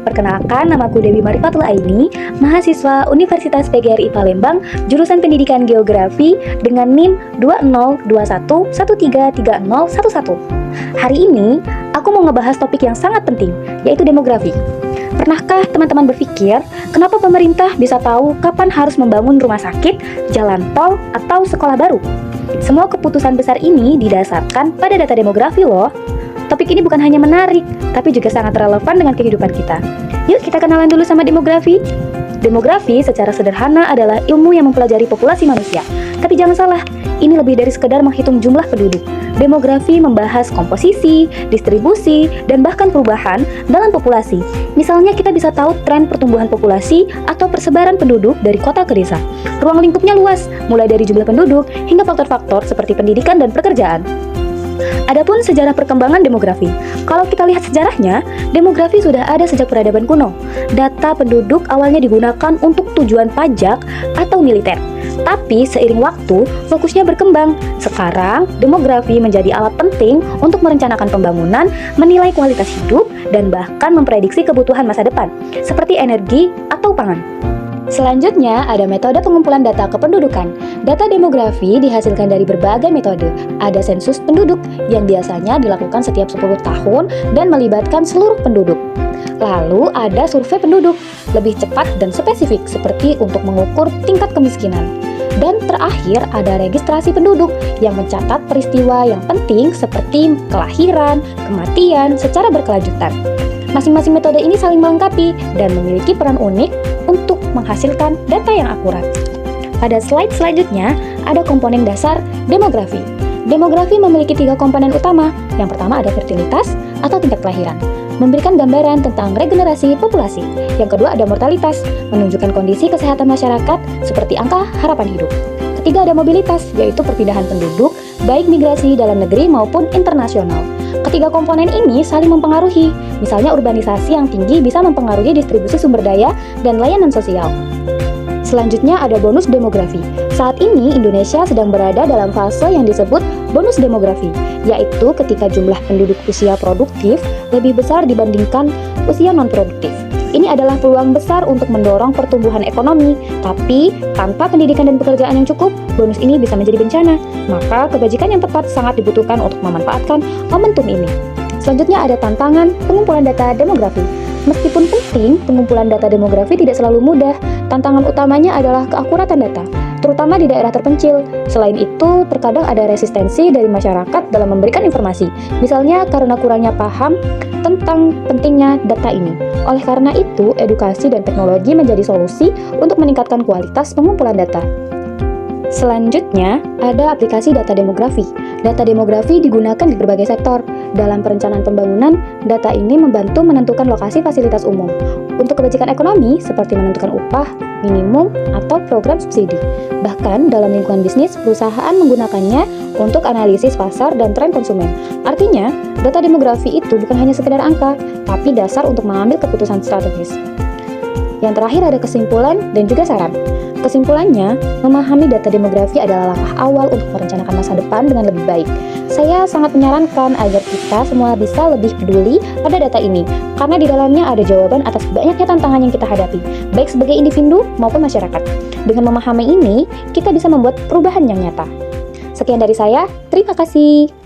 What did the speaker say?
Perkenalkan, namaku Dewi Marifatul Aini, mahasiswa Universitas PGRI Palembang, jurusan Pendidikan Geografi dengan NIM 2021133011. Hari ini, aku mau ngebahas topik yang sangat penting, yaitu demografi. Pernahkah teman-teman berpikir, kenapa pemerintah bisa tahu kapan harus membangun rumah sakit, jalan tol, atau sekolah baru? Semua keputusan besar ini didasarkan pada data demografi loh. Topik ini bukan hanya menarik, tapi juga sangat relevan dengan kehidupan kita. Yuk kita kenalan dulu sama demografi. Demografi secara sederhana adalah ilmu yang mempelajari populasi manusia. Tapi jangan salah, ini lebih dari sekedar menghitung jumlah penduduk. Demografi membahas komposisi, distribusi, dan bahkan perubahan dalam populasi. Misalnya kita bisa tahu tren pertumbuhan populasi atau persebaran penduduk dari kota ke desa. Ruang lingkupnya luas, mulai dari jumlah penduduk hingga faktor-faktor seperti pendidikan dan pekerjaan. Adapun sejarah perkembangan demografi. Kalau kita lihat sejarahnya, demografi sudah ada sejak peradaban kuno. Data penduduk awalnya digunakan untuk tujuan pajak atau militer. Tapi seiring waktu, fokusnya berkembang. Sekarang, demografi menjadi alat penting untuk merencanakan pembangunan, menilai kualitas hidup, dan bahkan memprediksi kebutuhan masa depan, seperti energi atau pangan. Selanjutnya, ada metode pengumpulan data kependudukan. Data demografi dihasilkan dari berbagai metode. Ada sensus penduduk yang biasanya dilakukan setiap 10 tahun dan melibatkan seluruh penduduk. Lalu ada survei penduduk, lebih cepat dan spesifik seperti untuk mengukur tingkat kemiskinan. Dan terakhir ada registrasi penduduk yang mencatat peristiwa yang penting seperti kelahiran, kematian secara berkelanjutan. Masing-masing metode ini saling melengkapi dan memiliki peran unik untuk menghasilkan data yang akurat. Pada slide selanjutnya, ada komponen dasar demografi. Demografi memiliki 3 komponen utama. Yang pertama ada fertilitas atau tingkat kelahiran, memberikan gambaran tentang regenerasi populasi. Yang kedua ada mortalitas, menunjukkan kondisi kesehatan masyarakat seperti angka harapan hidup. Ketiga ada mobilitas, yaitu perpindahan penduduk, baik migrasi dalam negeri maupun internasional. Ketiga komponen ini saling mempengaruhi. Misalnya urbanisasi yang tinggi bisa mempengaruhi distribusi sumber daya dan layanan sosial. Selanjutnya ada bonus demografi. Saat ini Indonesia sedang berada dalam fase yang disebut bonus demografi, yaitu ketika jumlah penduduk usia produktif lebih besar dibandingkan usia non-produktif. Ini adalah peluang besar untuk mendorong pertumbuhan ekonomi, tapi tanpa pendidikan dan pekerjaan yang cukup, bonus ini bisa menjadi bencana. Maka kebajikan yang tepat sangat dibutuhkan untuk memanfaatkan momentum ini. Selanjutnya ada tantangan pengumpulan data demografi. Meskipun penting, pengumpulan data demografi tidak selalu mudah. Tantangan utamanya adalah keakuratan data, terutama di daerah terpencil. Selain itu, terkadang ada resistensi dari masyarakat dalam memberikan informasi, misalnya karena kurangnya paham tentang pentingnya data ini. Oleh karena itu, edukasi dan teknologi menjadi solusi untuk meningkatkan kualitas pengumpulan data. Selanjutnya, ada aplikasi data demografi. Data demografi digunakan di berbagai sektor. Dalam perencanaan pembangunan, data ini membantu menentukan lokasi fasilitas umum. Untuk kebajikan ekonomi, seperti menentukan upah, minimum, atau program subsidi. Bahkan, dalam lingkungan bisnis, perusahaan menggunakannya untuk analisis pasar dan tren konsumen. Artinya, data demografi itu bukan hanya sekedar angka, tapi dasar untuk mengambil keputusan strategis. Yang terakhir ada kesimpulan dan juga saran. Kesimpulannya, memahami data demografi adalah langkah awal untuk merencanakan masa depan dengan lebih baik. Saya sangat menyarankan agar kita semua bisa lebih peduli pada data ini, karena di dalamnya ada jawaban atas banyaknya tantangan yang kita hadapi, baik sebagai individu maupun masyarakat. Dengan memahami ini, kita bisa membuat perubahan yang nyata. Sekian dari saya, terima kasih.